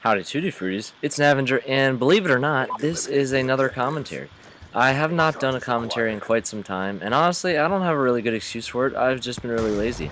Howdy Tutti Fruities, it's Navenger, and believe it or not, this is another commentary. I have not done a commentary in quite some time, and honestly, I don't have a really good excuse for it. I've just been really lazy.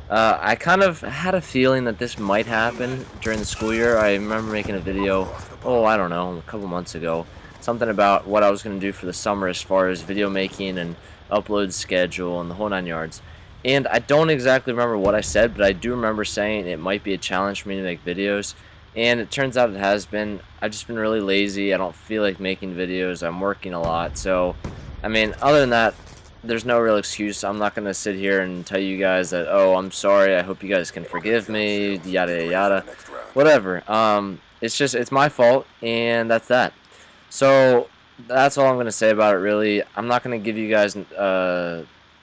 I kind of had a feeling that this might happen during the school year. I remember making a video, oh, I don't know, a couple months ago, something about what I was going to do for the summer as far as video making and upload schedule and the whole 9 yards. And I don't exactly remember what I said, but I do remember saying it might be a challenge for me to make videos. And it turns out it has been. I've just been really lazy. I don't feel like making videos. I'm working a lot. So, I mean, other than that, there's no real excuse. I'm not going to sit here and tell you guys that, oh, I'm sorry. I hope you guys can forgive me, yada, yada, whatever. It's my fault, and that's that. So, that's all I'm going to say about it, really. I'm not going to give you guys,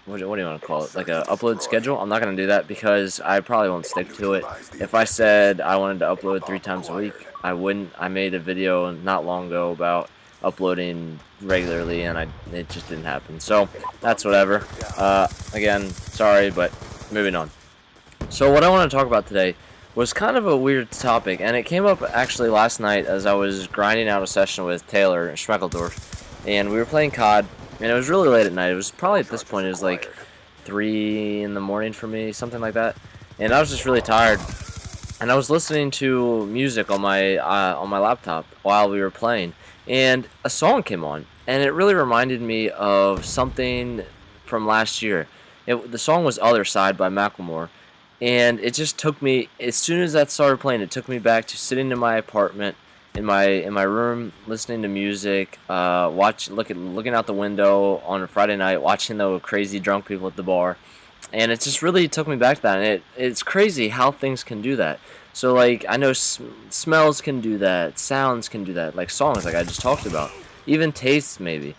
what do you want to call it, like a upload schedule. I'm not going to do that because I probably won't stick to it. If I said I wanted to upload 3 times a week, I wouldn't. I made a video not long ago about uploading regularly, and it just didn't happen. So that's whatever. Again, sorry, but moving on. So what I want to talk about today was kind of a weird topic, and it came up actually last night as I was grinding out a session with Taylor Shmeckledorf, and we were playing COD. And it was really late at night. It was probably, at this point, it was like 3 in the morning for me, something like that. And I was just really tired. And I was listening to music on my laptop while we were playing. And a song came on. And it really reminded me of something from last year. The song was Other Side by Macklemore. And it just took me, as soon as that started playing, it took me back to sitting in my apartment, in my room, listening to music, looking out the window on a Friday night, watching the crazy drunk people at the bar, and it just really took me back to that. And it's crazy how things can do that. So like I know smells can do that, sounds can do that, like songs, like I just talked about, even tastes maybe.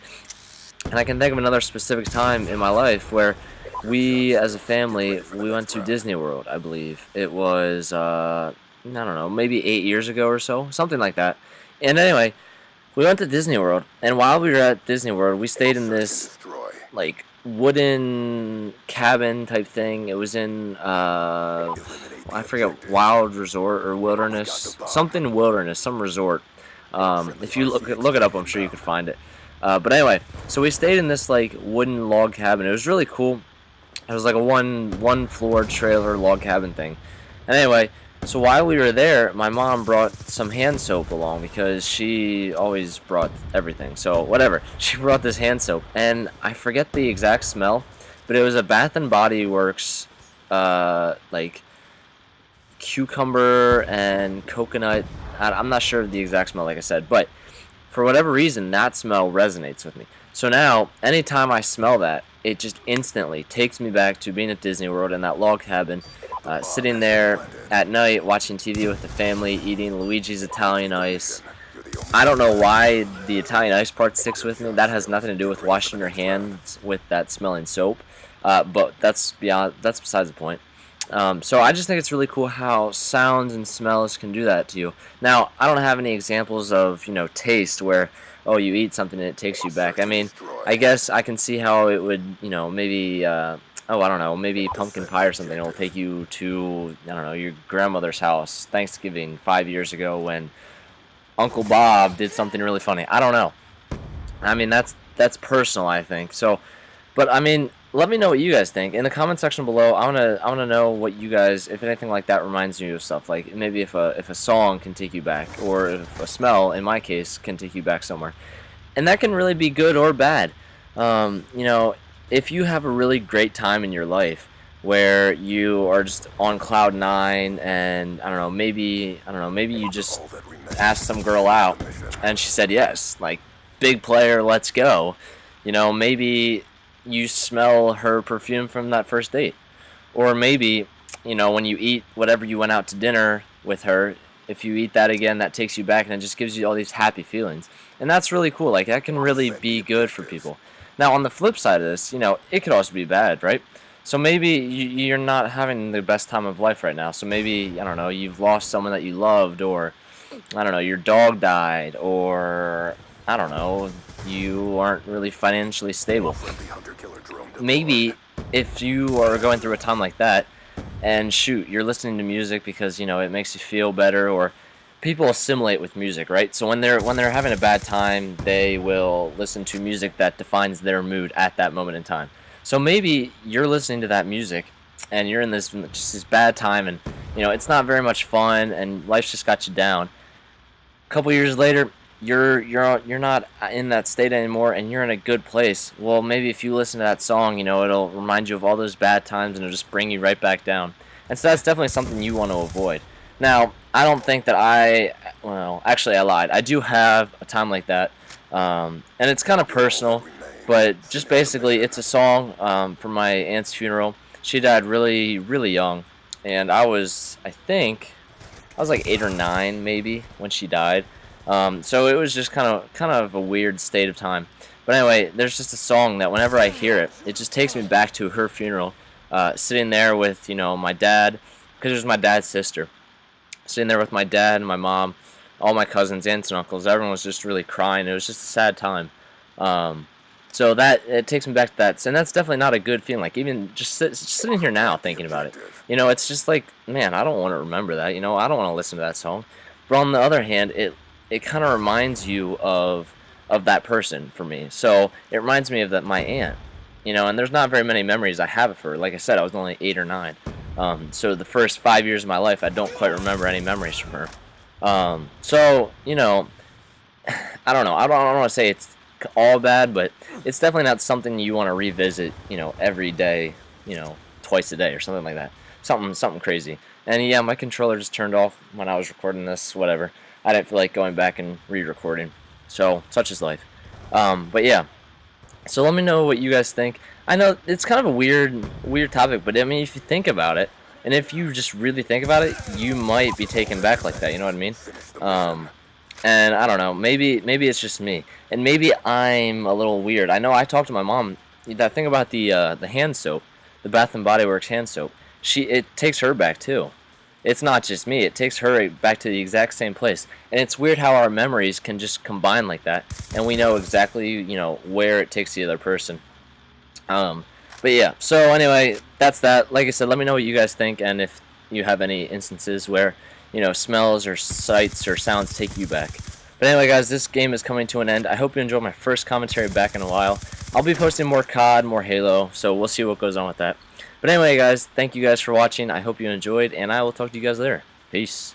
And I can think of another specific time in my life where we, as a family, we went to Disney World. I believe it was. I don't know, maybe 8 years ago or so, something like that. And anyway, we went to Disney World, and while we were at Disney World, we stayed in this, like, wooden cabin type thing. It was in, I forget, Wild Resort or Wilderness, something wilderness, some resort. If you look it up, I'm sure you could find it. But anyway, so we stayed in this, like, wooden log cabin. It was really cool. It was like a one floor trailer log cabin thing. And anyway, so while we were there, my mom brought some hand soap along because she always brought everything. So whatever, she brought this hand soap, and I forget the exact smell, but it was a Bath and Body Works, like cucumber and coconut. I'm not sure of the exact smell, like I said, but for whatever reason, that smell resonates with me. So now, anytime I smell that, it just instantly takes me back to being at Disney World in that log cabin, sitting there at night watching TV with the family, eating Luigi's Italian Ice. I don't know why the Italian Ice part sticks with me. That has nothing to do with washing your hands with that smelling soap, but that's besides the point. So I just think it's really cool how sounds and smells can do that to you. Now, I don't have any examples of, taste where, oh, you eat something and it takes you back. I mean, I guess I can see how it would, maybe, I don't know, maybe pumpkin pie or something will take you to, I don't know, your grandmother's house Thanksgiving 5 years ago when Uncle Bob did something really funny. I don't know. I mean, that's personal, I think. So, but I mean, let me know what you guys think in the comment section below. I wanna know what you guys, if anything like that reminds you of stuff. Like maybe if a song can take you back, or if a smell, in my case, can take you back somewhere, and that can really be good or bad. If you have a really great time in your life where you are just on cloud 9, and I don't know, maybe you just asked some girl out and she said yes, like big player, let's go. Maybe you smell her perfume from that first date, or maybe when you eat whatever you went out to dinner with her, if you eat that again, that takes you back and it just gives you all these happy feelings, and that's really cool. Like that can really be good for people. Now on the flip side of this, it could also be bad, right? So maybe you're not having the best time of life right now. So maybe, I don't know, you've lost someone that you loved, or I don't know, your dog died, or I don't know, you aren't really financially stable. Maybe if you are going through a time like that, and shoot, you're listening to music because, it makes you feel better, or people assimilate with music, right? So when they're having a bad time, they will listen to music that defines their mood at that moment in time. So maybe you're listening to that music and you're in this bad time, and it's not very much fun and life's just got you down. A couple years later, you're not in that state anymore and you're in a good place. Well, maybe if you listen to that song, it'll remind you of all those bad times and it'll just bring you right back down. And so that's definitely something you want to avoid. Now, I don't think that well, actually I lied. I do have a time like that. And it's kind of personal, but just basically it's a song for my aunt's funeral. She died really, really young, and I think I was like 8 or 9 maybe when she died. So it was just kind of a weird state of time. But anyway, there's just a song that whenever I hear it, it just takes me back to her funeral, sitting there with my dad, because it was my dad's sister, sitting there with my dad and my mom, all my cousins, aunts and uncles. Everyone was just really crying. It was just a sad time. So that it takes me back to that, and that's definitely not a good feeling. Like even just sitting here now thinking about it, it's just like, man, I don't want to remember that. I don't want to listen to that song. But on the other hand, it kind of reminds you of that person for me. So it reminds me of my aunt. And there's not very many memories I have of her. Like I said, I was only 8 or 9. So the first 5 years of my life, I don't quite remember any memories from her. So I don't know. I don't want to say it's all bad, but it's definitely not something you want to revisit, every day, twice a day or something like that. Something crazy. And yeah, my controller just turned off when I was recording this, whatever. I didn't feel like going back and re-recording. So, such is life. But yeah. So let me know what you guys think. I know it's kind of a weird topic, but I mean, if you think about it, and if you just really think about it, you might be taken back like that, you know what I mean? And I don't know, maybe it's just me, and maybe I'm a little weird. I know I talked to my mom, that thing about the hand soap, the Bath and Body Works hand soap. It takes her back too. It's not just me, it takes her back to the exact same place. And it's weird how our memories can just combine like that, and we know exactly, where it takes the other person. But yeah, so anyway, that's that. Like I said, let me know what you guys think, and if you have any instances where, smells or sights or sounds take you back. But anyway, guys, this game is coming to an end. I hope you enjoyed my first commentary back in a while. I'll be posting more COD, more Halo, so we'll see what goes on with that. But anyway, guys, thank you guys for watching. I hope you enjoyed, and I will talk to you guys later. Peace.